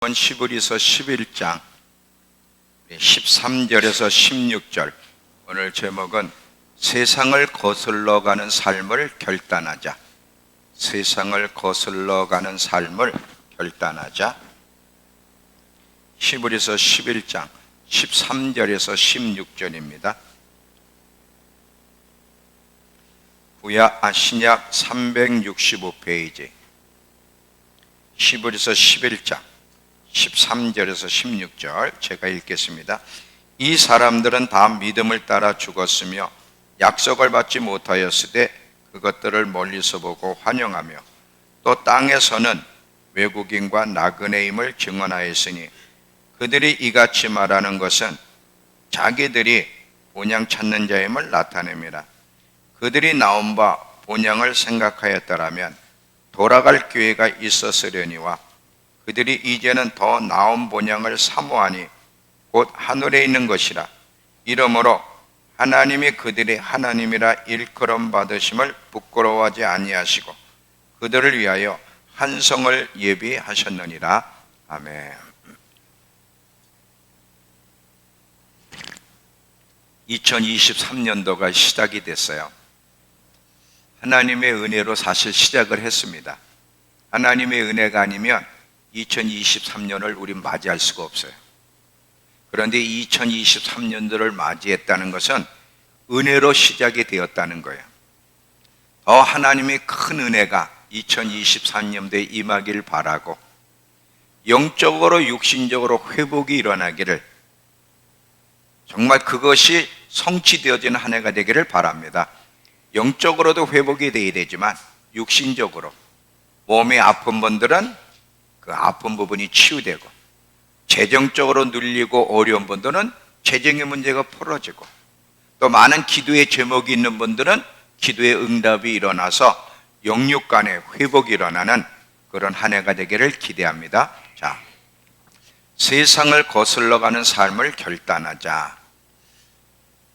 히브리서 11장 13절에서 16절, 오늘 제목은 세상을 거슬러가는 삶을 결단하자. 세상을 거슬러가는 삶을 결단하자. 히브리서 11장 13절에서 16절입니다. 신약 365페이지 히브리서 11장 13절에서 16절 제가 읽겠습니다. 이 사람들은 다 믿음을 따라 죽었으며 약속을 받지 못하였으되 그것들을 멀리서 보고 환영하며 또 땅에서는 외국인과 나그네임을 증언하였으니 그들이 이같이 말하는 것은 자기들이 본향 찾는 자임을 나타냅니다. 그들이 나온 바 본향을 생각하였더라면 돌아갈 기회가 있었으려니와 그들이 이제는 더 나은 본향을 사모하니 곧 하늘에 있는 것이라. 이러므로 하나님이 그들이 하나님이라 일컬음 받으심을 부끄러워하지 아니하시고 그들을 위하여 한 성을 예비하셨느니라. 아멘. 2023년도가 시작이 됐어요. 하나님의 은혜로 사실 시작을 했습니다. 하나님의 은혜가 아니면 2023년을 우리 맞이할 수가 없어요. 그런데 2023년도를 맞이했다는 것은 은혜로 시작이 되었다는 거예요. 더 하나님의 큰 은혜가 2023년도에 임하기를 바라고 영적으로 육신적으로 회복이 일어나기를, 정말 그것이 성취되어지는 한 해가 되기를 바랍니다. 영적으로도 회복이 되어야 되지만 육신적으로 몸이 아픈 분들은 그 아픈 부분이 치유되고, 재정적으로 눌리고 어려운 분들은 재정의 문제가 풀어지고, 또 많은 기도의 제목이 있는 분들은 기도의 응답이 일어나서 영육 간의 회복이 일어나는 그런 한 해가 되기를 기대합니다. 자, 세상을 거슬러가는 삶을 결단하자.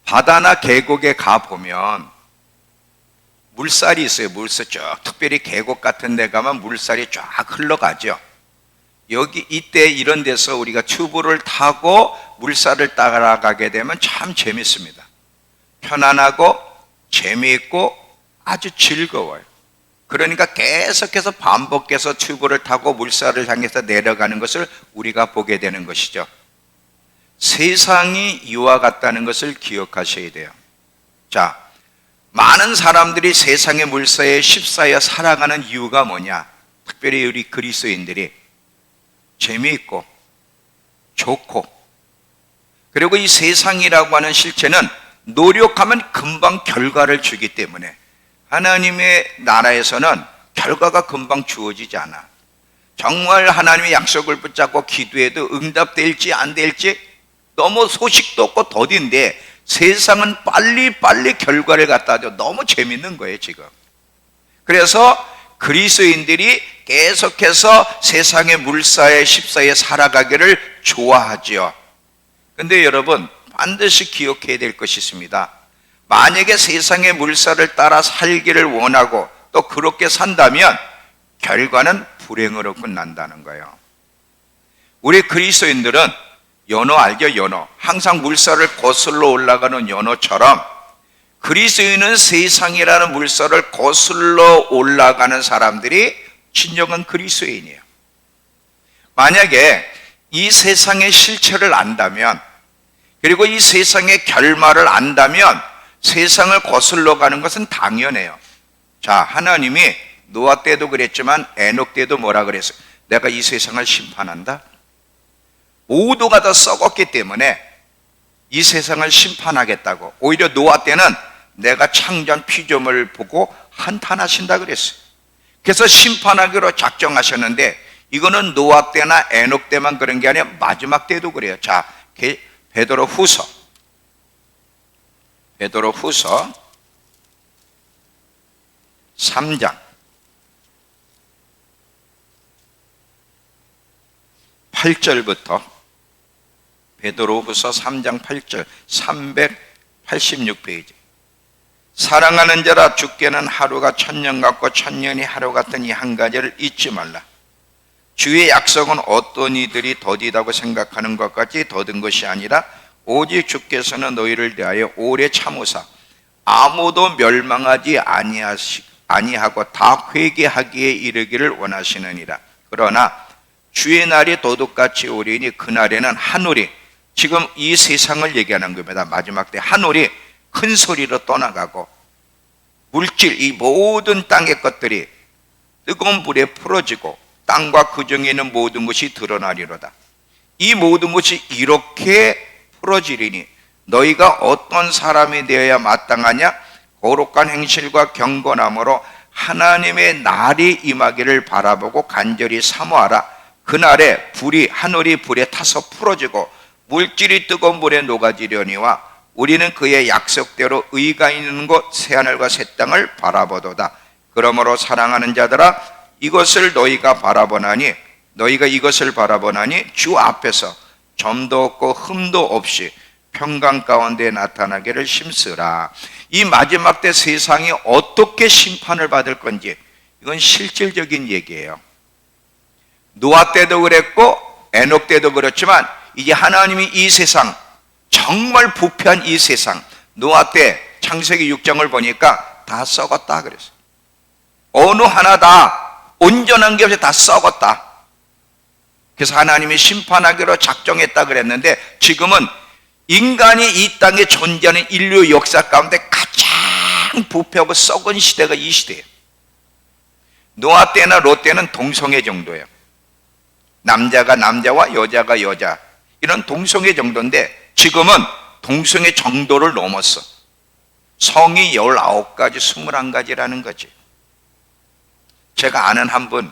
바다나 계곡에 가보면 물살이 있어요. 물살 쭉, 특별히 계곡 같은 데 가면 물살이 쫙 흘러가죠. 이때 이런 데서 우리가 튜브를 타고 물살을 따라가게 되면 참 재밌습니다. 편안하고 재미있고 아주 즐거워요. 그러니까 계속해서 반복해서 튜브를 타고 물살을 향해서 내려가는 것을 우리가 보게 되는 것이죠. 세상이 이와 같다는 것을 기억하셔야 돼요. 자, 많은 사람들이 세상의 물살에 휩싸여 살아가는 이유가 뭐냐? 특별히 우리 그리스도인들이 재미있고 좋고, 그리고 이 세상이라고 하는 실체는 노력하면 금방 결과를 주기 때문에 하나님의 나라에서는 결과가 금방 주어지지 않아. 정말 하나님의 약속을 붙잡고 기도해도 응답될지 안 될지 너무 소식도 없고 더딘데, 세상은 빨리빨리 결과를 갖다 줘. 너무 재밌는 거예요 지금. 그래서 그리스도인들이 계속해서 세상의 물살에 휩싸여 살아가기를 좋아하죠. 근데 여러분, 반드시 기억해야 될 것이 있습니다. 만약에 세상의 물살을 따라 살기를 원하고 또 그렇게 산다면 결과는 불행으로 끝난다는 거예요. 우리 그리스도인들은 연어 알죠? 연어. 항상 물살을 거슬러 올라가는 연어처럼 그리스도인은 세상이라는 물살을 거슬러 올라가는 사람들이 진정한 그리스도인이에요. 만약에 이 세상의 실체를 안다면, 그리고 이 세상의 결말을 안다면 세상을 거슬러 가는 것은 당연해요. 자, 하나님이 노아 때도 그랬지만 에녹 때도 뭐라 그랬어요? 내가 이 세상을 심판한다. 모두가 다 썩었기 때문에 이 세상을 심판하겠다고. 오히려 노아 때는 내가 창조한 피조물을 보고 한탄하신다 그랬어요. 그래서 심판하기로 작정하셨는데, 이거는 노아 때나 에녹 때만 그런 게 아니라 마지막 때도 그래요. 자, 베드로 후서 3장 8절부터, 베드로후서 3장 8절, 386페이지. 사랑하는 자라, 주께는 하루가 천년 같고 천년이 하루 같은 이 한 가지를 잊지 말라. 주의 약속은 어떤 이들이 더디다고 생각하는 것 같이 더딘 것이 아니라 오직 주께서는 너희를 대하여 오래 참으사 아무도 멸망하지 아니하고 다 회개하기에 이르기를 원하시느니라. 그러나 주의 날이 도둑같이 오리니 그날에는 하늘이, 지금 이 세상을 얘기하는 겁니다. 마지막 때 하늘이 큰 소리로 떠나가고 물질, 이 모든 땅의 것들이 뜨거운 불에 풀어지고 땅과 그 중에 있는 모든 것이 드러나리로다. 이 모든 것이 이렇게 풀어지리니 너희가 어떤 사람이 되어야 마땅하냐? 거룩한 행실과 경건함으로 하나님의 날이 임하기를 바라보고 간절히 사모하라. 그날에 하늘이 불에 타서 풀어지고 물질이 뜨거운 물에 녹아지려니와 우리는 그의 약속대로 의가 있는 곳 새하늘과 새 땅을 바라보도다. 그러므로 사랑하는 자들아, 너희가 이것을 바라보나니 주 앞에서 점도 없고 흠도 없이 평강 가운데 나타나기를 힘쓰라. 이 마지막 때 세상이 어떻게 심판을 받을 건지, 이건 실질적인 얘기예요. 노아 때도 그랬고 에녹 때도 그렇지만 이제 하나님이 이 세상, 정말 부패한 이 세상, 노아 때 창세기 6장을 보니까 다 썩었다 그랬어요. 어느 하나 다 온전한 게 없이 다 썩었다. 그래서 하나님이 심판하기로 작정했다 그랬는데, 지금은 인간이 이 땅에 존재하는 인류 역사 가운데 가장 부패하고 썩은 시대가 이 시대예요. 노아 때나 롯 때는 동성애 정도예요. 남자가 남자와 여자가 여자, 이런 동성애 정도인데 지금은 동성애 정도를 넘었어. 성이 19가지, 21가지라는 거지. 제가 아는 한 분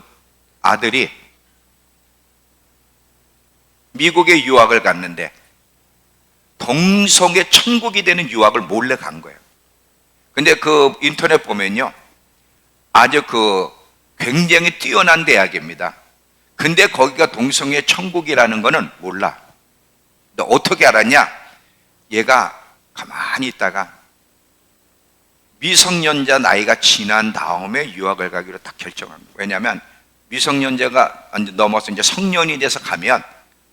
아들이 미국에 유학을 갔는데 동성애 천국이 되는 유학을 몰래 간 거예요. 근데 그 인터넷 보면요, 아주 굉장히 뛰어난 대학입니다. 근데 거기가 동성애 천국이라는 거는 몰라. 너 어떻게 알았냐? 얘가 가만히 있다가 미성년자 나이가 지난 다음에 유학을 가기로 딱 결정합니다. 왜냐하면 미성년자가 넘어서 이제 성년이 돼서 가면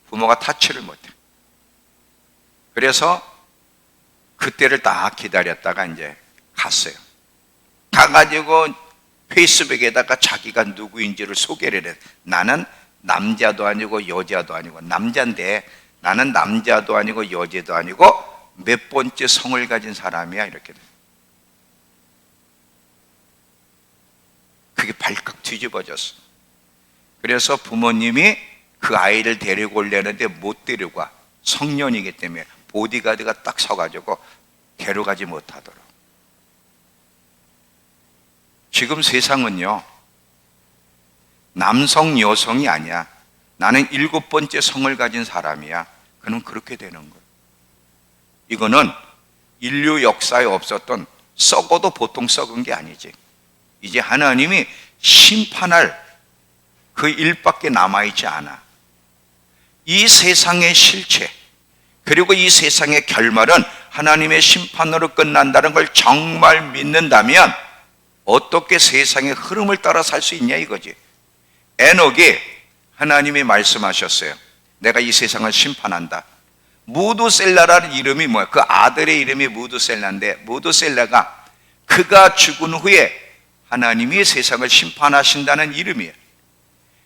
부모가 타치를 못해. 그래서 그때를 딱 기다렸다가 이제 갔어요. 가가지고 페이스북에다가 자기가 누구인지를 소개를 해. 나는 남자도 아니고 여자도 아니고, 남자인데 나는 남자도 아니고 여자도 아니고 몇 번째 성을 가진 사람이야, 이렇게 돼. 그게 발칵 뒤집어졌어. 그래서 부모님이 그 아이를 데리고 오려는데 못 데리고 와. 성년이기 때문에 보디가드가 딱 서가지고 데려가지 못하도록. 지금 세상은요, 남성 여성이 아니야. 나는 7번째 성을 가진 사람이야. 그는 그렇게 되는 거예요. 이거는 인류 역사에 없었던, 썩어도 보통 썩은 게 아니지. 이제 하나님이 심판할 그 일밖에 남아있지 않아. 이 세상의 실체, 그리고 이 세상의 결말은 하나님의 심판으로 끝난다는 걸 정말 믿는다면 어떻게 세상의 흐름을 따라 살 수 있냐 이거지. 에녹이 하나님이 말씀하셨어요. 내가 이 세상을 심판한다. 무두셀라라는 이름이 뭐야? 그 아들의 이름이 무두셀라인데, 무두셀라가 그가 죽은 후에 하나님이 세상을 심판하신다는 이름이에요.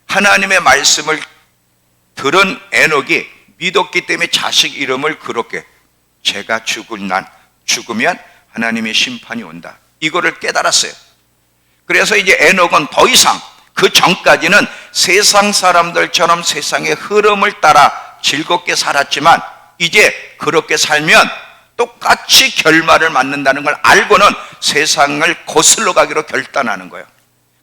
하나님의 말씀을 들은 에녹이 믿었기 때문에 자식 이름을 그렇게, 제가 죽으면 하나님의 심판이 온다, 이거를 깨달았어요. 그래서 이제 에녹은 더 이상, 그 전까지는 세상 사람들처럼 세상의 흐름을 따라 즐겁게 살았지만 이제 그렇게 살면 똑같이 결말을 맞는다는 걸 알고는 세상을 거슬러 가기로 결단하는 거예요.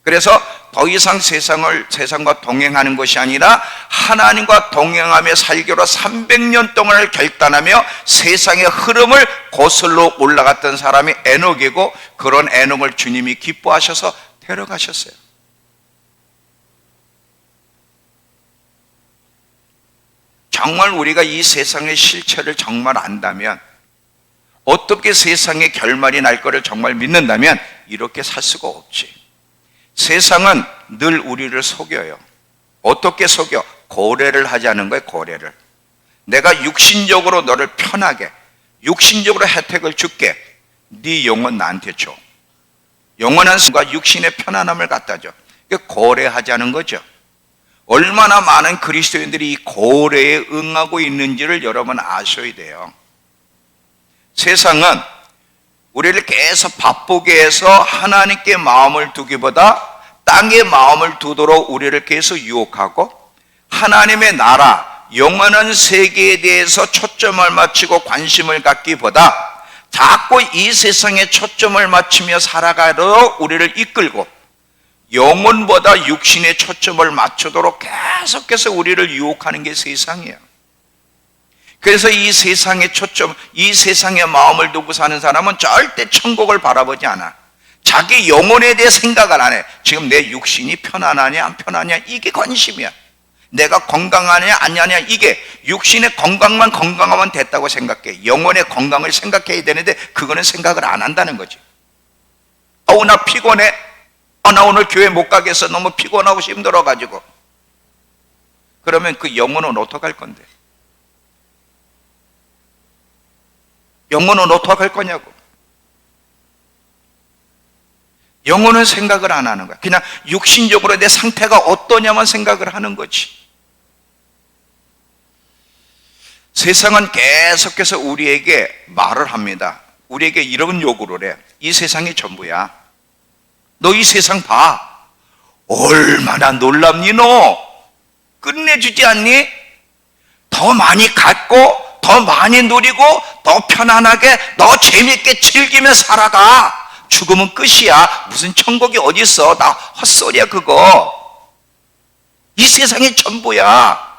그래서 더 이상 세상과 동행하는 것이 아니라 하나님과 동행하며 살기로 300년 동안을 결단하며 세상의 흐름을 거슬러 올라갔던 사람이 에녹이고, 그런 에녹을 주님이 기뻐하셔서 데려가셨어요. 정말 우리가 이 세상의 실체를 정말 안다면, 어떻게 세상의 결말이 날 거를 정말 믿는다면 이렇게 살 수가 없지. 세상은 늘 우리를 속여요. 어떻게 속여? 고래를 하자는 거예요. 고래를. 내가 육신적으로 너를 편하게, 육신적으로 혜택을 줄게. 네 영혼 나한테 줘. 영원한 순간 육신의 편안함을 갖다 줘. 고래하자는 거죠. 얼마나 많은 그리스도인들이 이 고래에 응하고 있는지를 여러분 아셔야 돼요. 세상은 우리를 계속 바쁘게 해서 하나님께 마음을 두기보다 땅에 마음을 두도록 우리를 계속 유혹하고, 하나님의 나라, 영원한 세계에 대해서 초점을 맞추고 관심을 갖기보다 자꾸 이 세상에 초점을 맞추며 살아가도록 우리를 이끌고, 영혼보다 육신에 초점을 맞추도록 계속해서 우리를 유혹하는 게 세상이에요. 그래서 이 세상의 초점, 이 세상의 마음을 두고 사는 사람은 절대 천국을 바라보지 않아. 자기 영혼에 대해 생각을 안 해. 지금 내 육신이 편안하냐 안 편하냐, 이게 관심이야. 내가 건강하냐 아니냐, 이게 육신의 건강하면 됐다고 생각해. 영혼의 건강을 생각해야 되는데 그거는 생각을 안 한다는 거지. 나 피곤해. 나 오늘 교회 못 가겠어. 너무 피곤하고 힘들어가지고. 그러면 그 영혼은 어떡할 건데? 영혼은 어떡할 거냐고. 영혼은 생각을 안 하는 거야. 그냥 육신적으로 내 상태가 어떠냐만 생각을 하는 거지. 세상은 계속해서 우리에게 말을 합니다. 우리에게 이런 요구를 해. 이 세상이 전부야. 너 이 세상 봐. 얼마나 놀랍니 너? 끝내주지 않니? 더 많이 갖고, 더 많이 누리고, 더 편안하게, 더 재밌게 즐기며 살아가. 죽으면 끝이야. 무슨 천국이 어디 있어? 나 헛소리야 그거. 이 세상이 전부야.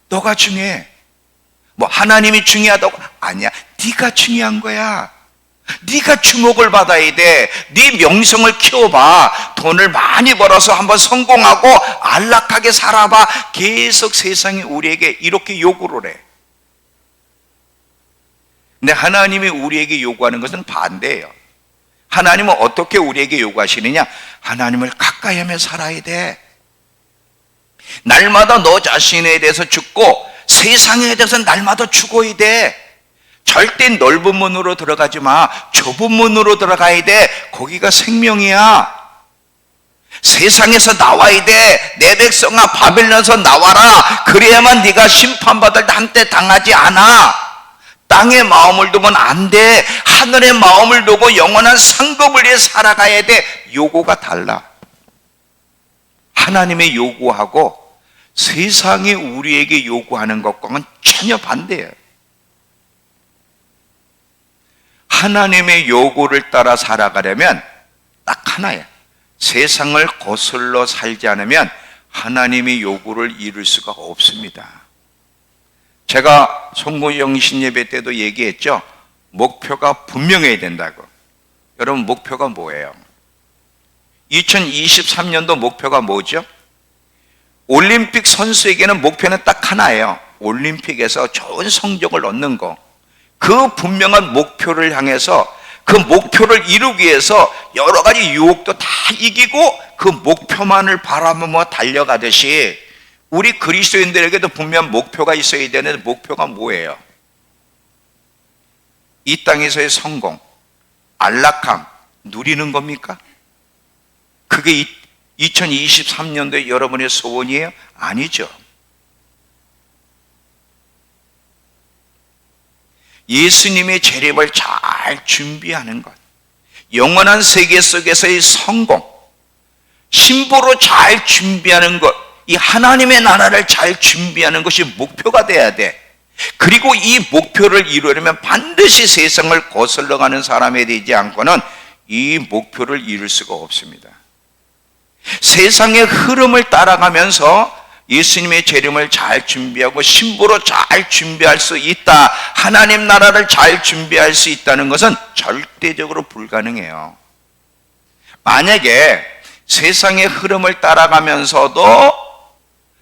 너가 중요해. 뭐 하나님이 중요하다고? 아니야. 네가 중요한 거야. 네가 주목을 받아야 돼. 네 명성을 키워봐. 돈을 많이 벌어서 한번 성공하고 안락하게 살아봐. 계속 세상이 우리에게 이렇게 요구를 해. 근데 하나님이 우리에게 요구하는 것은 반대예요. 하나님은 어떻게 우리에게 요구하시느냐? 하나님을 가까이 하며 살아야 돼. 날마다 너 자신에 대해서 죽고 세상에 대해서 날마다 죽어야 돼. 절대 넓은 문으로 들어가지 마. 좁은 문으로 들어가야 돼. 거기가 생명이야. 세상에서 나와야 돼. 내 백성아 바벨론에서 나와라. 그래야만 네가 심판받을 한때 당하지 않아. 땅의 마음을 두고는 안 돼. 하늘의 마음을 두고 영원한 상급을 위해 살아가야 돼. 요구가 달라. 하나님의 요구하고 세상이 우리에게 요구하는 것과는 전혀 반대예요. 하나님의 요구를 따라 살아가려면 딱 하나예요. 세상을 거슬러 살지 않으면 하나님의 요구를 이룰 수가 없습니다. 제가 송구영신 예배 때도 얘기했죠. 목표가 분명해야 된다고. 여러분 목표가 뭐예요? 2023년도 목표가 뭐죠? 올림픽 선수에게는 목표는 딱 하나예요. 올림픽에서 좋은 성적을 얻는 거. 그 분명한 목표를 향해서 그 목표를 이루기 위해서 여러 가지 유혹도 다 이기고 그 목표만을 바라보며 달려가듯이 우리 그리스도인들에게도 분명 목표가 있어야 되는데 목표가 뭐예요? 이 땅에서의 성공, 안락함 누리는 겁니까? 그게 2023년도에 여러분의 소원이에요? 아니죠. 예수님의 재림을 잘 준비하는 것, 영원한 세계 속에서의 성공, 신부로 잘 준비하는 것, 이 하나님의 나라를 잘 준비하는 것이 목표가 돼야 돼. 그리고 이 목표를 이루려면 반드시 세상을 거슬러 가는 사람이 되지 않고는 이 목표를 이룰 수가 없습니다. 세상의 흐름을 따라가면서 예수님의 재림을 잘 준비하고 신부로 잘 준비할 수 있다, 하나님 나라를 잘 준비할 수 있다는 것은 절대적으로 불가능해요. 만약에 세상의 흐름을 따라가면서도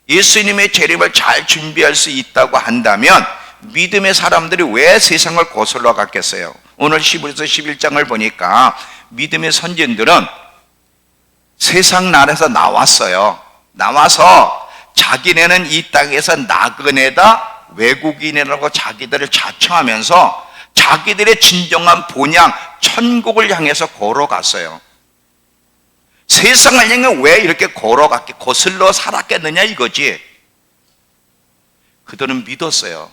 예수님의 재림을 잘 준비할 수 있다고 한다면 믿음의 사람들이 왜 세상을 거슬러 갔겠어요? 오늘 10에서 11장을 보니까 믿음의 선진들은 세상 나라에서 나왔어요. 나와서 자기네는 이 땅에서 나그네다, 외국인이라고 자기들을 자처하면서 자기들의 진정한 본향 천국을 향해서 걸어갔어요. 세상을 향해 왜 이렇게 걸어갔게 거슬러 살았겠느냐 이거지. 그들은 믿었어요.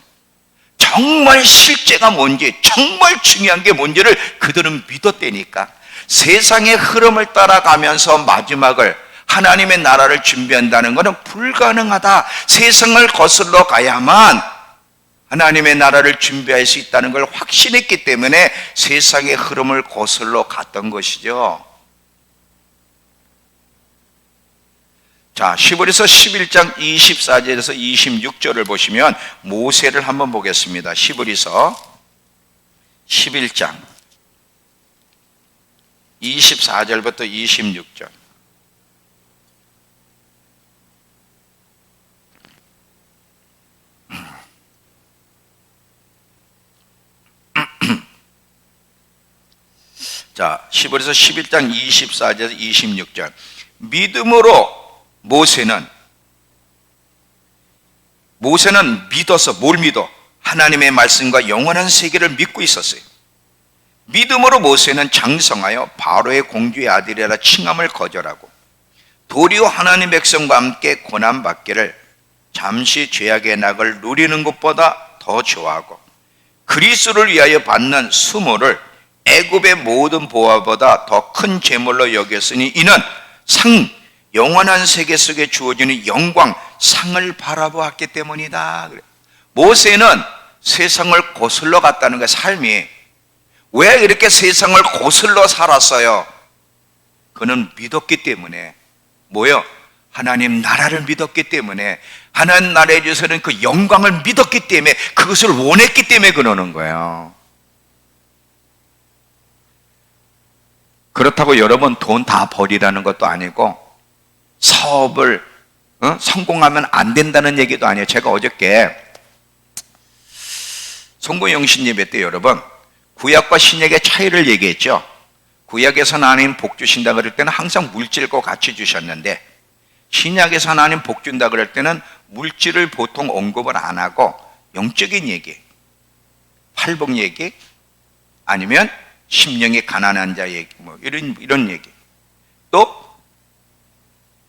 정말 실제가 뭔지, 정말 중요한 게 뭔지를 그들은 믿었다니까. 세상의 흐름을 따라가면서 마지막을, 하나님의 나라를 준비한다는 것은 불가능하다. 세상을 거슬러 가야만 하나님의 나라를 준비할 수 있다는 걸 확신했기 때문에 세상의 흐름을 거슬러 갔던 것이죠. 자, 히브리서 11장 24절에서 26절을 보시면 모세를 한번 보겠습니다. 히브리서 11장 24절부터 26절. 자, 히브리서 11장 24절에서 26절. 믿음으로 모세는 믿어서 뭘 믿어? 하나님의 말씀과 영원한 세계를 믿고 있었어요. 믿음으로 모세는 장성하여 바로의 공주의 아들이라 칭함을 거절하고 도리어 하나님 백성과 함께 고난받기를 잠시 죄악의 낙을 누리는 것보다 더 좋아하고 그리스도를 위하여 받는 수모를 애굽의 모든 보화보다 더 큰 재물로 여겼으니 이는 영원한 세계 속에 주어지는 영광, 상을 바라보았기 때문이다. 모세는 세상을 거슬러 갔다는 거예요. 삶이. 왜 이렇게 세상을 거슬러 살았어요? 그는 믿었기 때문에. 뭐요? 하나님 나라를 믿었기 때문에, 하나님 나라에 대해서는 그 영광을 믿었기 때문에, 그것을 원했기 때문에 그러는 거예요. 그렇다고 여러분 돈 다 버리라는 것도 아니고 사업을 성공하면 안 된다는 얘기도 아니에요. 제가 어저께 송구영신 예배 때 여러분 구약과 신약의 차이를 얘기했죠. 구약에서 하나님 복 주신다 그럴 때는 항상 물질과 같이 주셨는데 신약에서 하나님 복 준다 그럴 때는 물질을 보통 언급을 안 하고 영적인 얘기, 팔복 얘기, 아니면 심령이 가난한 자 얘기, 뭐 이런 얘기. 또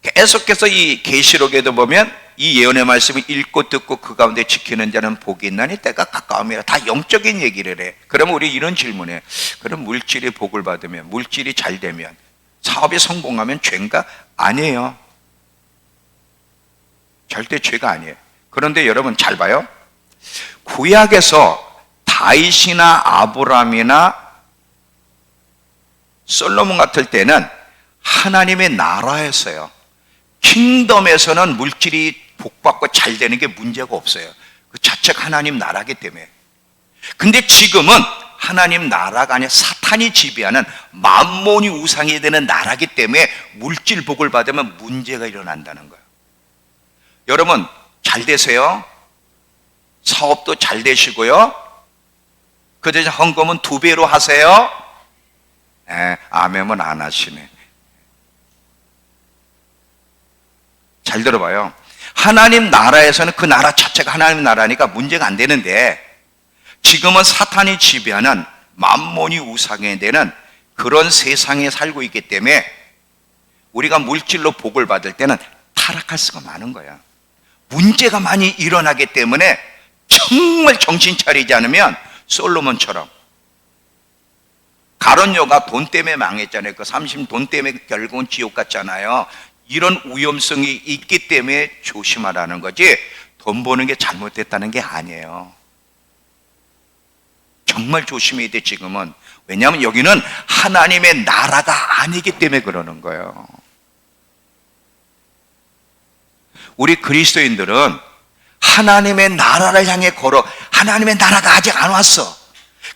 계속해서 이 계시록에도 보면 이 예언의 말씀을 읽고 듣고 그 가운데 지키는 자는 복이 있나니 때가 가까움이라. 다 영적인 얘기를 해. 그러면 우리 이런 질문해. 그럼 물질이 복을 받으면, 물질이 잘 되면, 사업이 성공하면 죄인가? 아니에요. 절대 죄가 아니에요. 그런데 여러분 잘 봐요. 구약에서 다윗이나 아브라함이나 솔로몬 같을 때는 하나님의 나라였어요. 킹덤에서는 물질이 복받고 잘 되는 게 문제가 없어요. 그 자체가 하나님 나라기 때문에. 근데 지금은 하나님 나라가 아니라 사탄이 지배하는 만몬이 우상이 되는 나라기 때문에 물질 복을 받으면 문제가 일어난다는 거예요. 여러분 잘 되세요. 사업도 잘 되시고요. 그 대신 헌금은 2배로 하세요. 아멘은 안 하시네. 잘 들어봐요. 하나님 나라에서는 그 나라 자체가 하나님 나라니까 문제가 안 되는데 지금은 사탄이 지배하는 만몬이 우상이 되는 그런 세상에 살고 있기 때문에 우리가 물질로 복을 받을 때는 타락할 수가 많은 거야. 문제가 많이 일어나기 때문에 정말 정신 차리지 않으면 솔로몬처럼 가론요가 돈 때문에 망했잖아요. 그 30돈 때문에 결국은 지옥 갔잖아요. 이런 위험성이 있기 때문에 조심하라는 거지 돈 버는 게 잘못됐다는 게 아니에요. 정말 조심해야 돼 지금은. 왜냐하면 여기는 하나님의 나라가 아니기 때문에 그러는 거예요. 우리 그리스도인들은 하나님의 나라를 향해 걸어. 하나님의 나라가 아직 안 왔어.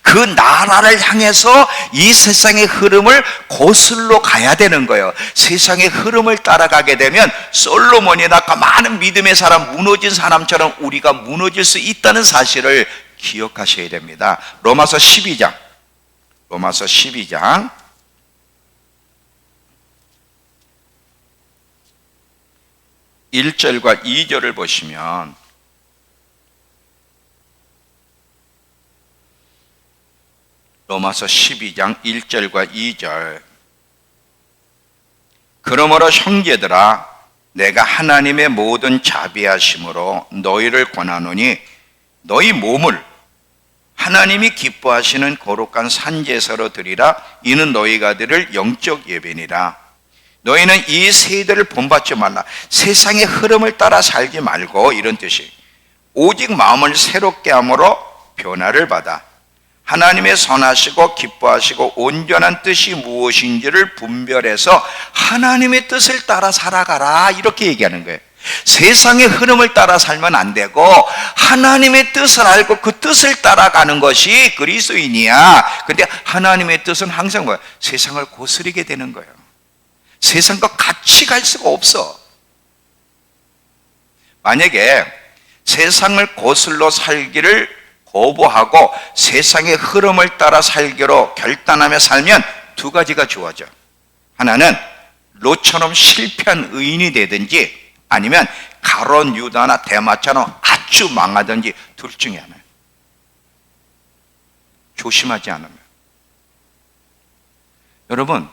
그 나라를 향해서 이 세상의 흐름을 거슬러 가야 되는 거예요. 세상의 흐름을 따라가게 되면 솔로몬이나 많은 믿음의 사람, 무너진 사람처럼 우리가 무너질 수 있다는 사실을 기억하셔야 됩니다. 로마서 12장 1절과 2절을 보시면 로마서 12장 1절과 2절 그러므로 형제들아 내가 하나님의 모든 자비하심으로 너희를 권하노니 너희 몸을 하나님이 기뻐하시는 거룩한 산제사로 드리라. 이는 너희가 드릴 영적 예배니라. 너희는 이 세대를 본받지 말라. 세상의 흐름을 따라 살지 말고, 이런 뜻이 오직 마음을 새롭게 함으로 변화를 받아 하나님의 선하시고 기뻐하시고 온전한 뜻이 무엇인지를 분별해서 하나님의 뜻을 따라 살아가라, 이렇게 얘기하는 거예요. 세상의 흐름을 따라 살면 안 되고 하나님의 뜻을 알고 그 뜻을 따라가는 것이 그리스도인이야. 근데 하나님의 뜻은 항상 뭐야? 세상을 거스르게 되는 거예요. 세상과 같이 갈 수가 없어. 만약에 세상을 거슬러 살기를 거부하고 세상의 흐름을 따라 살기로 결단하며 살면 두 가지가 주어져. 하나는 롯처럼 실패한 의인이 되든지 아니면 가론 유다나 대마처럼 아주 망하든지 둘 중에 하나예요. 조심하지 않으면. 여러분,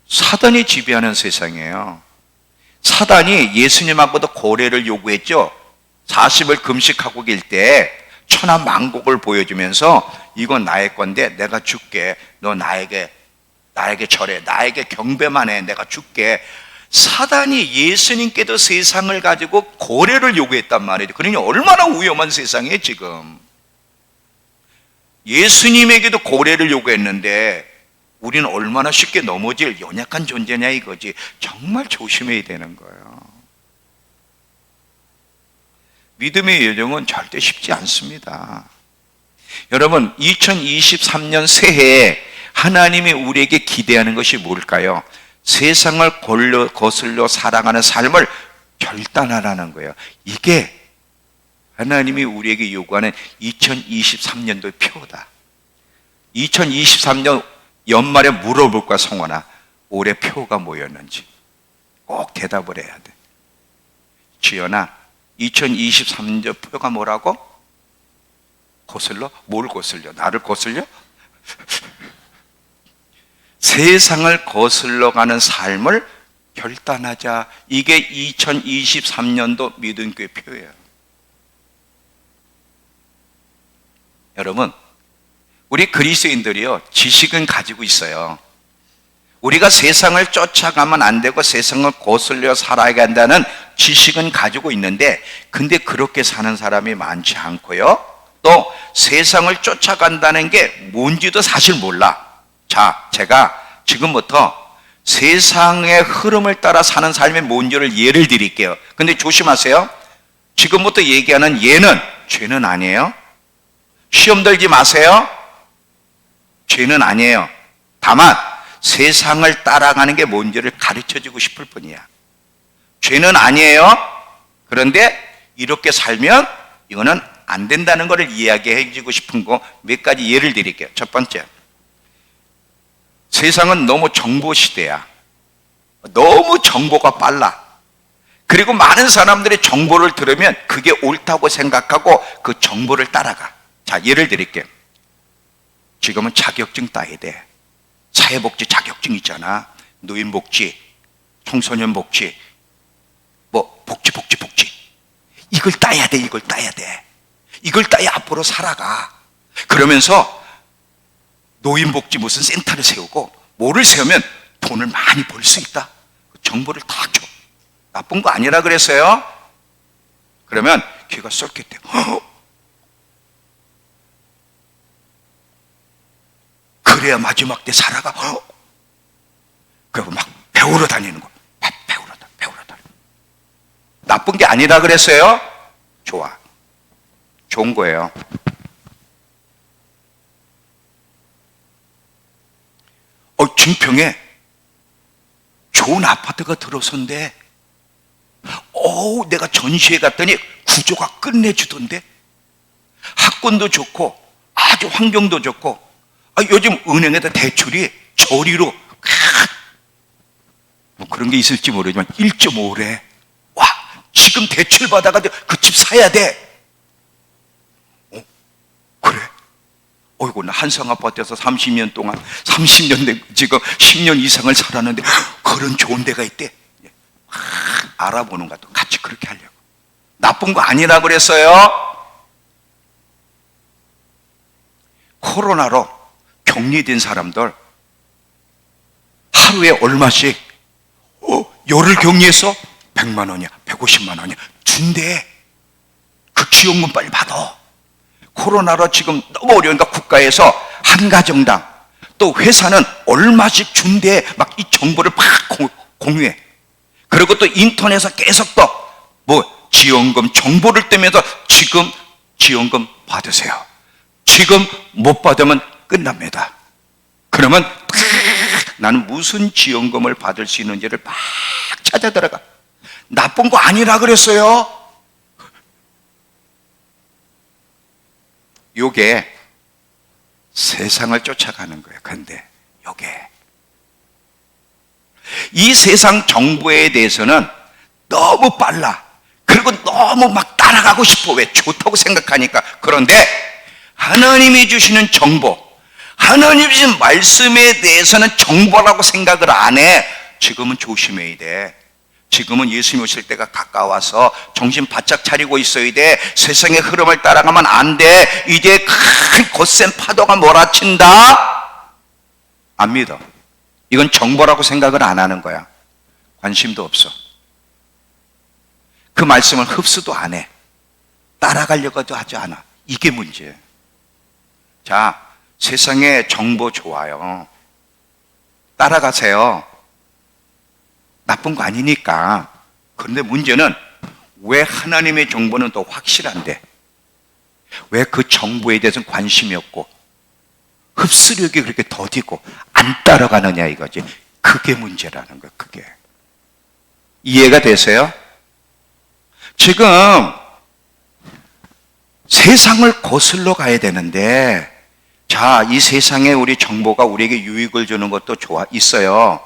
사단이 지배하는 세상이에요. 사단이 예수님하고도 고래를 요구했죠. 40을 금식하고 길 때 천하만국을 보여주면서 이건 나의 건데 내가 줄게. 너 나에게 절해. 나에게 경배만 해. 내가 줄게. 사단이 예수님께도 세상을 가지고 고래를 요구했단 말이죠. 그러니 얼마나 위험한 세상이에요 지금. 예수님에게도 고래를 요구했는데 우리는 얼마나 쉽게 넘어질 연약한 존재냐 이거지. 정말 조심해야 되는 거예요. 믿음의 여정은 절대 쉽지 않습니다. 여러분, 2023년 새해에 하나님이 우리에게 기대하는 것이 뭘까요? 세상을 거슬러 살아가는 삶을 결단하라는 거예요. 이게 하나님이 우리에게 요구하는 2023년도의 표다. 2023년 연말에 물어볼 거야, 성원아. 올해 표가 뭐였는지 꼭 대답을 해야 돼. 지연아, 2023년 표가 뭐라고? 거슬러? 뭘 거슬려? 나를 거슬려? 세상을 거슬러 가는 삶을 결단하자. 이게 2023년도 믿음교회 표예요. 여러분, 우리 그리스도인들이요, 지식은 가지고 있어요. 우리가 세상을 쫓아가면 안 되고 세상을 거슬려 살아야 한다는 지식은 가지고 있는데, 근데 그렇게 사는 사람이 많지 않고요. 또 세상을 쫓아간다는 게 뭔지도 사실 몰라. 자, 제가 지금부터 세상의 흐름을 따라 사는 삶이 뭔지를 예를 드릴게요. 근데 조심하세요. 지금부터 얘기하는 예는 죄는 아니에요. 시험 들지 마세요. 죄는 아니에요. 다만 세상을 따라가는 게 뭔지를 가르쳐주고 싶을 뿐이야. 죄는 아니에요. 그런데 이렇게 살면 이거는 안 된다는 것을 이야기해 주고 싶은 거 몇 가지 예를 드릴게요. 첫 번째, 세상은 너무 정보 시대야. 너무 정보가 빨라. 그리고 많은 사람들이 정보를 들으면 그게 옳다고 생각하고 그 정보를 따라가. 자, 예를 드릴게요. 지금은 자격증 따야 돼. 사회복지 자격증 있잖아. 노인복지, 청소년복지, 복지. 이걸 따야 돼. 이걸 따야 앞으로 살아가. 그러면서 노인복지 무슨 센터를 세우고 뭐를 세우면 돈을 많이 벌 수 있다. 정보를 다 줘. 나쁜 거 아니라 그랬어요. 그러면 귀가 쏠깃해. 그래야 마지막 때 살아가. 그리고 막 배우러 다니는 거. 배우러 다니는. 나쁜 게 아니라 그랬어요. 좋아. 좋은 거예요. 증평에 좋은 아파트가 들어선데, 내가 전시회 갔더니 구조가 끝내주던데, 학군도 좋고 아주 환경도 좋고, 요즘 은행에다 대출이 저리로 뭐 그런 게 있을지 모르지만 1.5래. 와, 지금 대출 받아가지고 그 집 사야 돼. 그래? 어이구, 나 한성 아파트에서 30년 동안, 30년, 지금 10년 이상을 살았는데 그런 좋은 데가 있대. 알아보는 것도 같이 그렇게 하려고. 나쁜 거 아니라고 그랬어요. 코로나로 격리된 사람들 하루에 얼마씩 열흘 격리해서 100만 원이야, 150만 원이야 준대. 그 지원금 빨리 받아. 코로나로 지금 너무 어려우니까 국가에서 한 가정당, 또 회사는 얼마씩 준대. 막 이 정보를 막 공유해. 그리고 또 인터넷에서 계속 또 뭐 지원금 정보를 떼면서 지금 지원금 받으세요. 지금 못 받으면 끝납니다. 그러면 나는 무슨 지원금을 받을 수 있는지를 막 찾아 들어가. 나쁜 거 아니라 그랬어요. 요게 세상을 쫓아가는 거예요. 근데 요게 이 세상 정보에 대해서는 너무 빨라. 그리고 너무 막 따라가고 싶어. 왜? 좋다고 생각하니까. 그런데 하나님이 주시는 정보, 하나님이 주신 말씀에 대해서는 정보라고 생각을 안 해. 지금은 조심해야 돼. 지금은 예수님 오실 때가 가까워서 정신 바짝 차리고 있어야 돼. 세상의 흐름을 따라가면 안 돼. 이제 큰 거센 파도가 몰아친다. 안 믿어. 이건 정보라고 생각을 안 하는 거야. 관심도 없어. 그 말씀을 흡수도 안 해. 따라가려고도 하지 않아. 이게 문제예요. 자, 세상에 정보 좋아요. 따라가세요. 나쁜 거 아니니까. 그런데 문제는 왜 하나님의 정보는 더 확실한데 왜 그 정보에 대해서는 관심이 없고 흡수력이 그렇게 더디고 안 따라가느냐 이거지. 그게 문제라는 거예요. 그게. 이해가 되세요? 지금 세상을 거슬러 가야 되는데, 자, 이 세상에 우리 정보가 우리에게 유익을 주는 것도 있어요.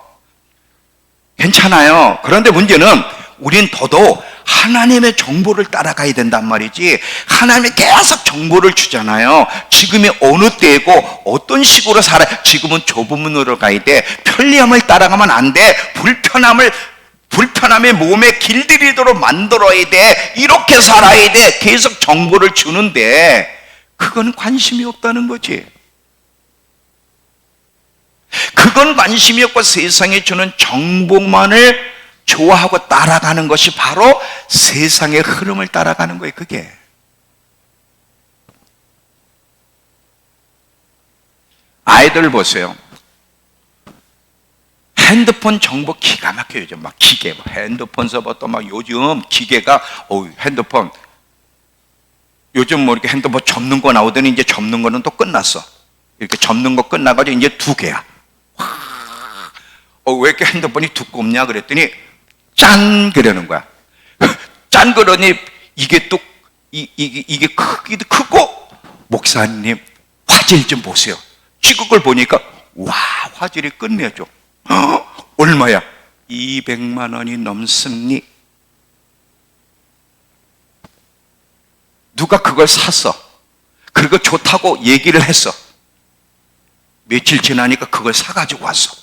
괜찮아요. 그런데 문제는 우린 더더욱 하나님의 정보를 따라가야 된단 말이지. 하나님이 계속 정보를 주잖아요. 지금이 어느 때이고 어떤 식으로 살아. 지금은 좁은 문으로 가야 돼. 편리함을 따라가면 안 돼. 불편함의 몸에 길들이도록 만들어야 돼. 이렇게 살아야 돼. 계속 정보를 주는데 그건 관심이 없다는 거지. 그건 관심이 없고 세상에 주는 정보만을 좋아하고 따라가는 것이 바로 세상의 흐름을 따라가는 거예요. 그게. 아이들 보세요. 핸드폰 정보 기가 막혀요. 요즘 막 기계, 핸드폰 서버도 막 요즘 기계가, 핸드폰. 요즘 뭐 이렇게 핸드폰 접는 거 나오더니 이제 접는 거는 또 끝났어. 이렇게 접는 거 끝나가지고 이제 2개야. 왜 이렇게 핸드폰이 두껍냐 그랬더니 짠! 그러는 거야. 짠! 그러니 이게 또, 이게 크기도 크고, 목사님, 화질 좀 보세요. 찍은 걸 보니까, 와, 화질이 끝내줘. 얼마야? 200만 원이 넘습니? 누가 그걸 샀어. 그리고 좋다고 얘기를 했어. 며칠 지나니까 그걸 사가지고 왔어.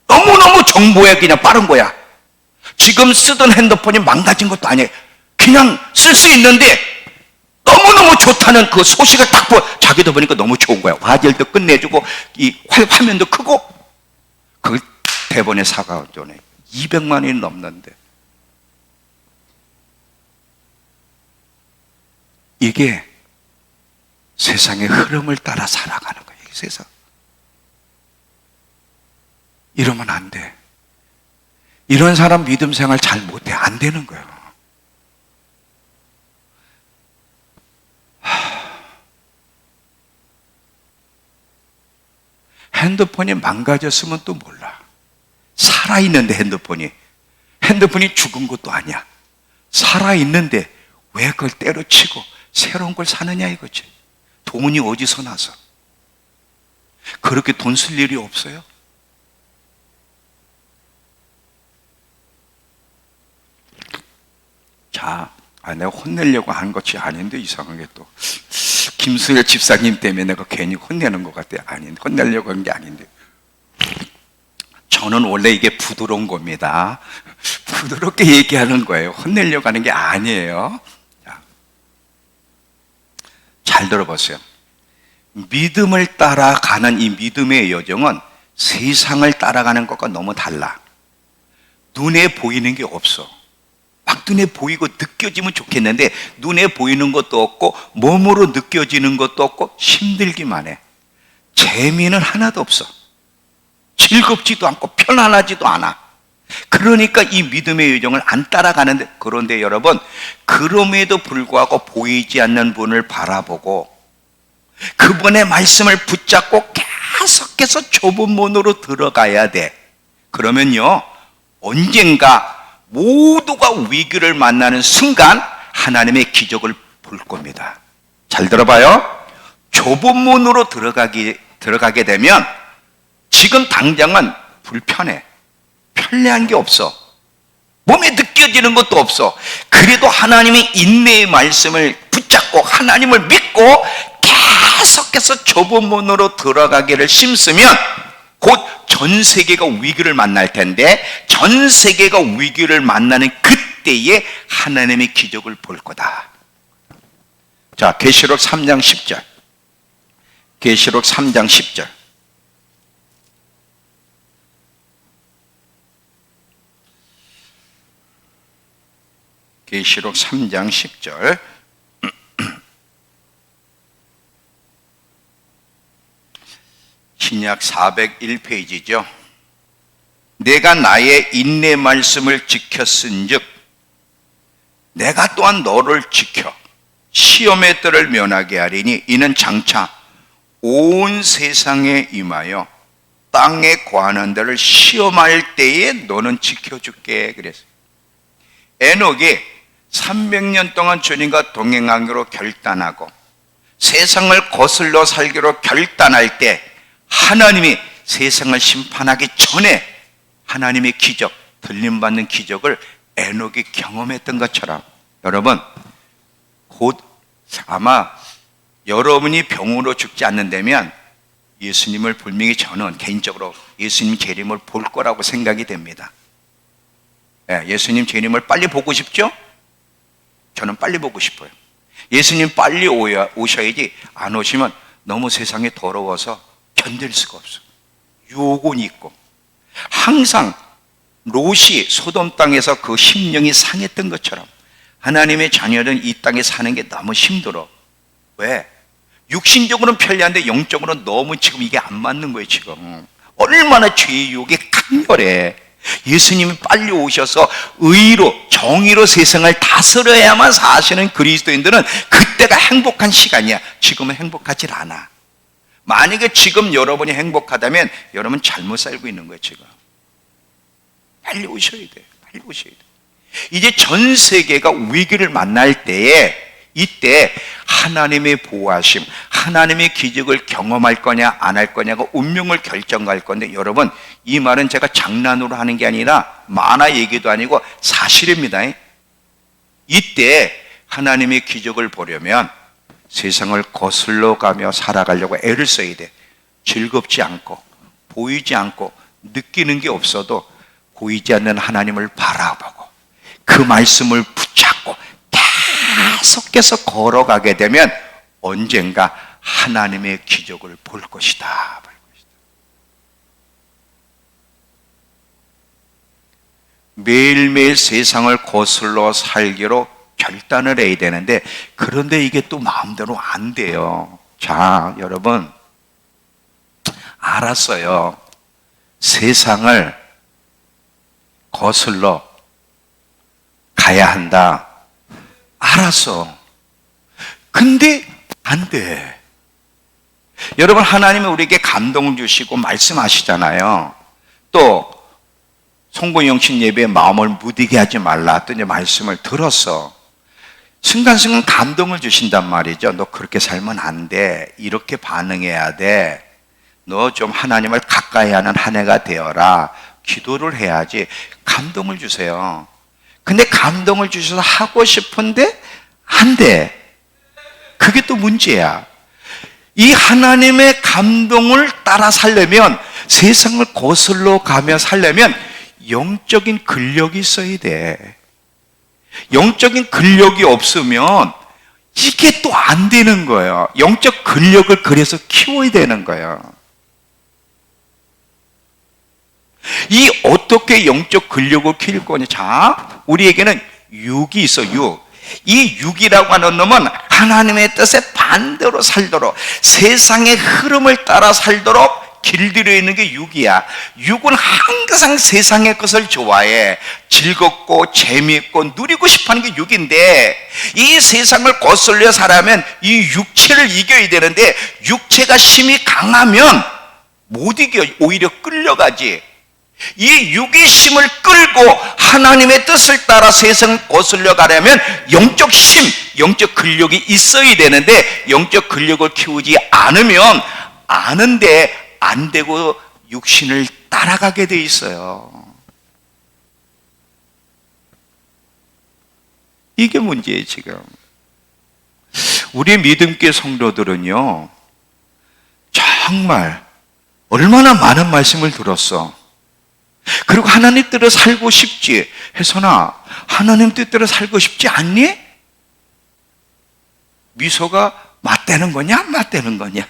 너무너무 정보에 그냥 빠른 거야. 지금 쓰던 핸드폰이 망가진 것도 아니에요. 그냥 쓸 수 있는데 너무너무 좋다는 그 소식을 딱 자기도 보니까 너무 좋은 거야. 화질도 끝내주고 이 화면도 크고. 그걸 대본에 사가지고 200만 원이 넘는데 이게 세상의 흐름을 따라 살아가는 거예요. 이 세상. 이러면 안 돼. 이런 사람 믿음 생활 잘 못해. 안 되는 거예요. 핸드폰이 망가졌으면 또 몰라. 살아있는데 핸드폰이 죽은 것도 아니야. 살아있는데 왜 그걸 때려치고 새로운 걸 사느냐 이거지. 돈이 어디서 나서. 그렇게 돈 쓸 일이 없어요. 자, 내가 혼내려고 한 것이 아닌데 이상하게 또 김수열 집사님 때문에 내가 괜히 혼내는 것 같아. 아닌데, 혼내려고 한 게 아닌데. 저는 원래 이게 부드러운 겁니다. 부드럽게 얘기하는 거예요. 혼내려고 하는 게 아니에요. 자, 잘 들어보세요. 믿음을 따라가는 이 믿음의 여정은 세상을 따라가는 것과 너무 달라. 눈에 보이는 게 없어. 막 눈에 보이고 느껴지면 좋겠는데 눈에 보이는 것도 없고 몸으로 느껴지는 것도 없고 힘들기만 해. 재미는 하나도 없어. 즐겁지도 않고 편안하지도 않아. 그러니까 이 믿음의 여정을 안 따라가는데, 그런데 여러분, 그럼에도 불구하고 보이지 않는 분을 바라보고 그분의 말씀을 붙잡고 계속해서 좁은 문으로 들어가야 돼. 그러면요, 언젠가 모두가 위기를 만나는 순간 하나님의 기적을 볼 겁니다. 잘 들어봐요. 좁은 문으로 들어가게 되면 지금 당장은 불편해. 편리한 게 없어. 몸에 느껴지는 것도 없어. 그래도 하나님이 인내의 말씀을 붙잡고 하나님을 믿고 계속해서 좁은 문으로 들어가기를 심으면 곧 전 세계가 위기를 만날 텐데, 전 세계가 위기를 만나는 그때에 하나님의 기적을 볼 거다. 자, 계시록 3장 10절. 계시록 3장 10절. 계시록 3장 10절. 신약 401페이지죠. 내가 나의 인내 말씀을 지켰은즉 내가 또한 너를 지켜 시험의 뜰을 면하게 하리니 이는 장차 온 세상에 임하여 땅에 거하는 데를 시험할 때에 너는 지켜줄게. 그랬어요. 에녹이 300년 동안 주님과 동행하기로 결단하고 세상을 거슬러 살기로 결단할 때 하나님이 세상을 심판하기 전에 하나님의 기적, 들림받는 기적을 에녹이 경험했던 것처럼, 여러분, 곧 아마 여러분이 병으로 죽지 않는다면 예수님을 분명히, 저는 개인적으로 예수님 재림을 볼 거라고 생각이 됩니다. 예수님 재림을 빨리 보고 싶죠? 저는 빨리 보고 싶어요. 예수님 빨리 오셔야지, 안 오시면 너무 세상이 더러워서 견딜 수가 없어. 유혹은 있고. 항상 롯이 소돔 땅에서 그 심령이 상했던 것처럼 하나님의 자녀는 이 땅에 사는 게 너무 힘들어. 왜? 육신적으로는 편리한데 영적으로는 너무 지금 이게 안 맞는 거예요. 지금 얼마나 죄의 유혹이 강렬해. 예수님이 빨리 오셔서 의로, 정의로 세상을 다스려야만 사시는 그리스도인들은 그때가 행복한 시간이야. 지금은 행복하지 않아. 만약에 지금 여러분이 행복하다면 여러분 잘못 살고 있는 거예요. 지금 빨리 오셔야 돼. 빨리 오셔야 돼. 이제 전 세계가 위기를 만날 때에, 이때 하나님의 보호하심, 하나님의 기적을 경험할 거냐 안 할 거냐가 운명을 결정할 건데, 여러분, 이 말은 제가 장난으로 하는 게 아니라 만화 얘기도 아니고 사실입니다. 이때 하나님의 기적을 보려면 세상을 거슬러 가며 살아가려고 애를 써야 돼. 즐겁지 않고 보이지 않고 느끼는 게 없어도 보이지 않는 하나님을 바라보고 그 말씀을 붙잡고 계속해서 걸어가게 되면 언젠가 하나님의 기적을 볼 것이다. 매일매일 세상을 거슬러 살기로 결단을 해야 되는데, 그런데 이게 또 마음대로 안 돼요. 자, 여러분, 알았어요. 세상을 거슬러 가야 한다. 알았어. 근데 안 돼. 여러분, 하나님은 우리에게 감동을 주시고 말씀하시잖아요. 또 송구영신 예배에 마음을 무디게 하지 말라, 또 이제 말씀을 들었어. 순간순간 감동을 주신단 말이죠. 너 그렇게 살면 안 돼. 이렇게 반응해야 돼. 너 좀 하나님을 가까이 하는 한 해가 되어라. 기도를 해야지. 감동을 주세요. 근데 감동을 주셔서 하고 싶은데 안 돼. 그게 또 문제야. 이 하나님의 감동을 따라 살려면, 세상을 거슬러 가며 살려면 영적인 근력이 있어야 돼. 영적인 근력이 없으면 이게 또 안 되는 거예요. 영적 근력을 그래서 키워야 되는 거예요. 이 어떻게 영적 근력을 키울 거냐? 자, 우리에게는 육이 있어, 육. 이 육이라고 하는 놈은 하나님의 뜻에 반대로 살도록, 세상의 흐름을 따라 살도록 길들여 있는 게 육이야. 육은 항상 세상의 것을 좋아해. 즐겁고 재미있고 누리고 싶어하는 게 육인데, 이 세상을 거슬려 살아면 이 육체를 이겨야 되는데, 육체가 힘이 강하면 못 이겨. 오히려 끌려가지. 이 육의 힘을 끌고 하나님의 뜻을 따라 세상을 거슬려 가려면 영적 힘, 영적 근력이 있어야 되는데, 영적 근력을 키우지 않으면 아는데 안 되고 육신을 따라가게 돼 있어요. 이게 문제예요, 지금. 우리 믿음교회 성도들은요, 정말 얼마나 많은 말씀을 들었어. 그리고 하나님 뜻대로 살고 싶지. 혜선아, 하나님 뜻대로 살고 싶지 않니? 미소가 맞대는 거냐? 안 맞대는 거냐?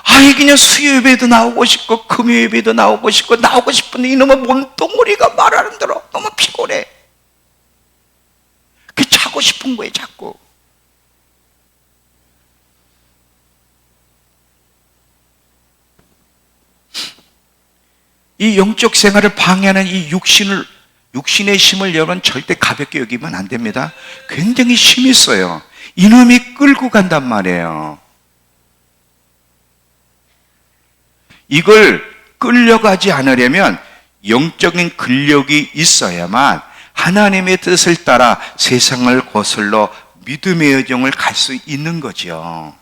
아니, 그냥 수요 예배도 나오고 싶고 금요 예배도 나오고 싶고 나오고 싶은데 이놈의 몸뚱아리가 말하는 대로 너무 피곤해. 그 자고 싶은 거예요, 자꾸. 이 영적 생활을 방해하는 이 육신의 힘을 여러분 절대 가볍게 여기면 안 됩니다. 굉장히 힘이 있어요. 이놈이 끌고 간단 말이에요. 이걸 끌려가지 않으려면 영적인 근력이 있어야만 하나님의 뜻을 따라 세상을 거슬러 믿음의 여정을 갈 수 있는 거죠.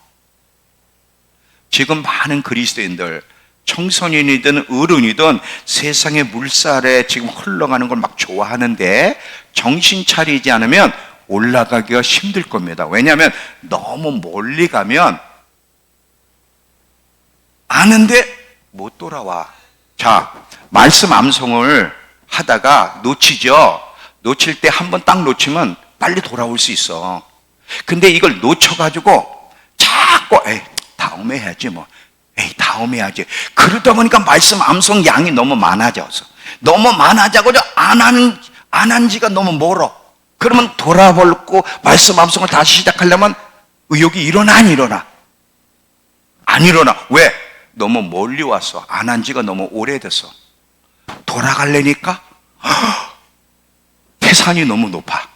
지금 많은 그리스도인들, 청소년이든 어른이든 세상의 물살에 지금 흘러가는 걸 막 좋아하는데, 정신 차리지 않으면 올라가기가 힘들 겁니다. 왜냐하면 너무 멀리 가면 아는데 못 돌아와. 자, 말씀 암송을 하다가 놓치죠. 놓칠 때 한 번 딱 놓치면 빨리 돌아올 수 있어. 근데 이걸 놓쳐가지고 자꾸 다음에 해야지 뭐. 다음에 해야지. 그러다 보니까 말씀 암송 양이 너무 많아져서, 너무 많아져서 안 한 지가 너무 멀어. 그러면 돌아보고 말씀 암송을 다시 시작하려면 의욕이 일어나, 안 일어나? 안 일어나. 왜? 너무 멀리 왔어. 안 한 지가 너무 오래됐어. 돌아가려니까 태산이 너무 높아.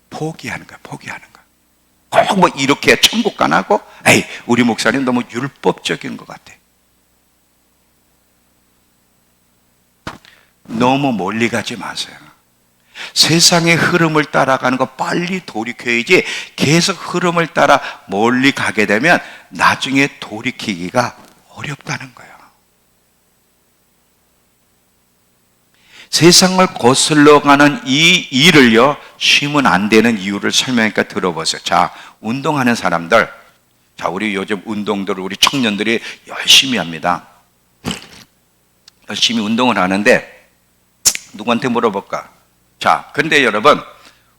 포기하는 거야, 포기하는 거야. 꼭 뭐 이렇게 천국 가나고, 우리 목사님 너무 율법적인 것 같아. 너무 멀리 가지 마세요. 세상의 흐름을 따라가는 거 빨리 돌이켜야지, 계속 흐름을 따라 멀리 가게 되면 나중에 돌이키기가 어렵다는 거예요. 세상을 거슬러 가는 이 일을요, 쉬면 안 되는 이유를 설명하니까 들어보세요. 자, 운동하는 사람들, 자, 우리 요즘 운동들, 우리 청년들이 열심히 합니다. 열심히 운동을 하는데, 누구한테 물어볼까? 자, 근데 여러분,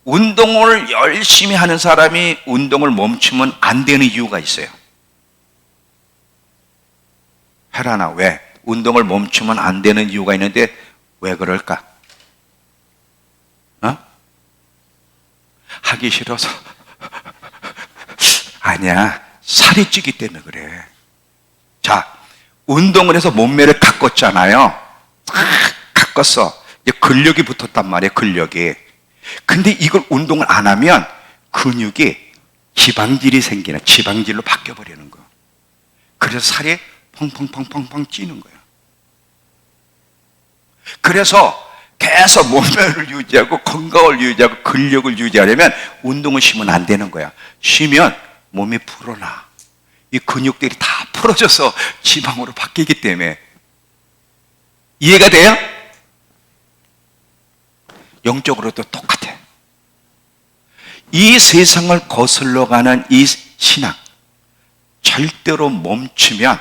운동을 열심히 하는 사람이 운동을 멈추면 안 되는 이유가 있어요. 혜란아, 왜? 운동을 멈추면 안 되는 이유가 있는데 왜 그럴까? 하기 싫어서? 아니야, 살이 찌기 때문에 그래. 자, 운동을 해서 몸매를 가꿨잖아요. 가꿨어. 이제 근력이 붙었단 말이에요, 근력이. 근데 이걸 운동을 안 하면 근육이 지방질이 생기는, 지방질로 바뀌어버리는 거예요. 그래서 살이 펑펑펑펑펑 찌는 거예요. 그래서 계속 몸매를 유지하고 건강을 유지하고 근력을 유지하려면 운동을 쉬면 안 되는 거야. 쉬면 몸이 불어나. 이 근육들이 다 풀어져서 지방으로 바뀌기 때문에 이해가 돼요? 영적으로도 똑같아. 이 세상을 거슬러 가는 이 신앙, 절대로 멈추면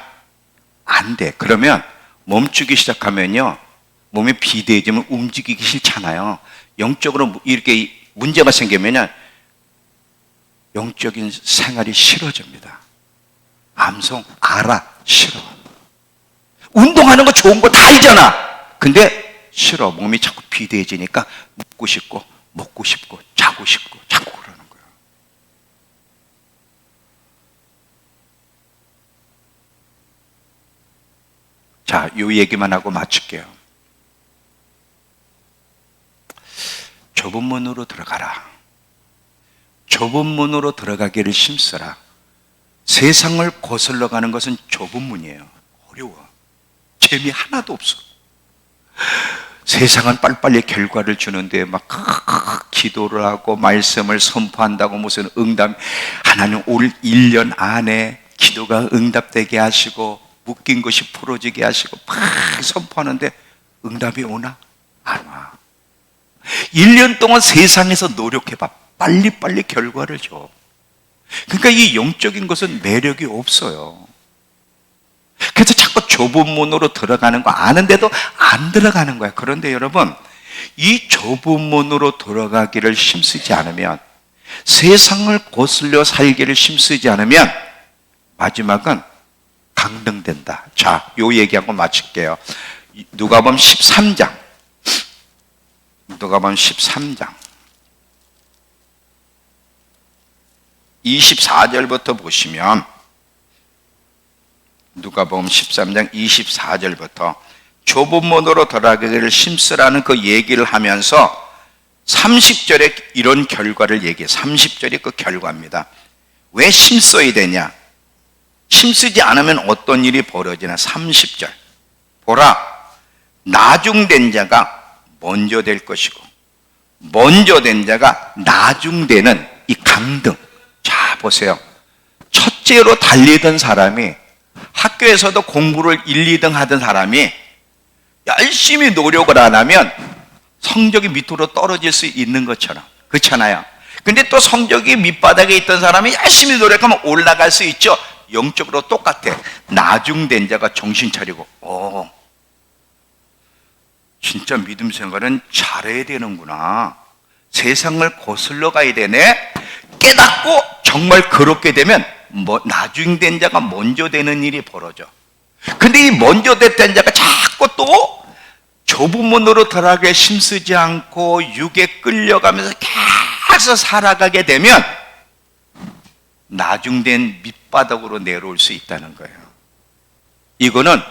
안 돼. 그러면 멈추기 시작하면요, 몸이 비대해지면 움직이기 싫잖아요. 영적으로 이렇게 문제가 생기면 영적인 생활이 싫어집니다. 암송 알아, 싫어. 운동하는 거 좋은 거 다 알잖아. 근데 싫어. 몸이 자꾸 비대해지니까 먹고 싶고 자고 싶고 자꾸 그러는 거예요. 자, 요 얘기만 하고 마칠게요. 좁은 문으로 들어가라. 좁은 문으로 들어가기를 힘쓰라. 세상을 거슬러 가는 것은 좁은 문이에요. 어려워. 재미 하나도 없어. 세상은 빨리빨리 결과를 주는데 막 기도를 하고 말씀을 선포한다고 무슨 응답, 하나님 올 1년 안에 기도가 응답되게 하시고 묶인 것이 풀어지게 하시고 막 선포하는데 응답이 오나? 안 와. 1년 동안 세상에서 노력해봐. 빨리빨리 결과를 줘. 그러니까 이 영적인 것은 매력이 없어요. 그래서 자꾸 좁은 문으로 들어가는 거 아는데도 안 들어가는 거야. 그런데 여러분, 이 좁은 문으로 들어가기를 힘쓰지 않으면, 세상을 거슬려 살기를 힘쓰지 않으면 마지막은 강등된다. 자, 요 얘기하고 마칠게요. 누가복음 13장. 누가복음 13장 24절부터 보시면, 누가복음 13장 24절부터 좁은 문으로 들어가기를 힘쓰라는 그 얘기를 하면서 30절에 이런 결과를 얘기해. 30절이 그 결과입니다. 왜 힘써야 되냐? 힘쓰지 않으면 어떤 일이 벌어지나? 30절 보라, 나중된 자가 먼저 될 것이고 먼저 된 자가 나중되는 이 강등. 자, 보세요. 첫째로 달리던 사람이, 학교에서도 공부를 1, 2등 하던 사람이 열심히 노력을 안 하면 성적이 밑으로 떨어질 수 있는 것처럼, 그렇잖아요. 근데 또 성적이 밑바닥에 있던 사람이 열심히 노력하면 올라갈 수 있죠. 영적으로 똑같아. 나중된 자가 정신 차리고, 진짜 믿음 생활은 잘해야 되는구나. 세상을 거슬러 가야 되네. 깨닫고 정말 그렇게 되면 나중된 자가 먼저 되는 일이 벌어져. 근데 이 먼저 됐던 자가 자꾸 또 좁은 문으로 들어가게 힘쓰지 않고 육에 끌려가면서 계속 살아가게 되면 나중된 밑바닥으로 내려올 수 있다는 거예요. 이거는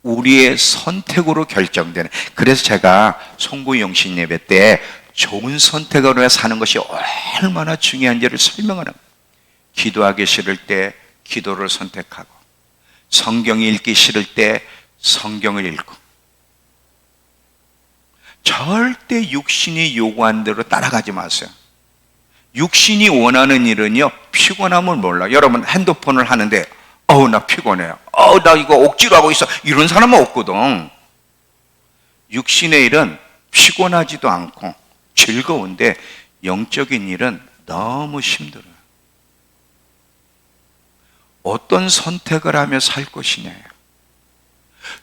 우리의 선택으로 결정되는. 그래서 제가 송구영신 예배 때 좋은 선택으로 사는 것이 얼마나 중요한지를 설명하는 거예요. 기도하기 싫을 때 기도를 선택하고, 성경 읽기 싫을 때 성경을 읽고, 절대 육신이 요구한 대로 따라가지 마세요. 육신이 원하는 일은요, 피곤함을 몰라. 여러분 핸드폰을 하는데 나 피곤해요. 나 이거 억지로 하고 있어. 이런 사람은 없거든. 육신의 일은 피곤하지도 않고 즐거운데 영적인 일은 너무 힘들어요. 어떤 선택을 하며 살 것이냐.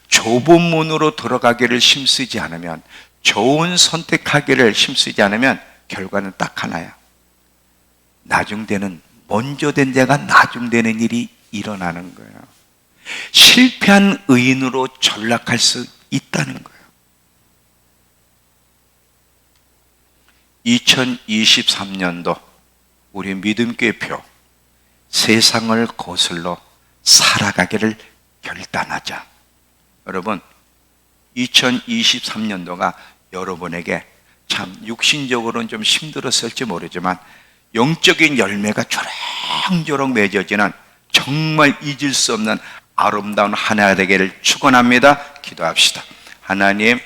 좁은 문으로 들어가기를 힘쓰지 않으면, 좋은 선택하기를 힘쓰지 않으면 결과는 딱 하나야. 나중되는, 먼저 된 자가 나중되는 일이 일어나는 거예요. 실패한 의인으로 전락할 수 있다는 거예요. 2023년도 우리 믿음교회표 세상을 거슬러 살아가기를 결단하자. 여러분, 2023년도가 여러분에게 참 육신적으로는 좀 힘들었을지 모르지만 영적인 열매가 조롱조롱 맺어지는 정말 잊을 수 없는 아름다운 한 해가 되기를 축원합니다. 기도합시다. 하나님,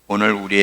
오늘 우리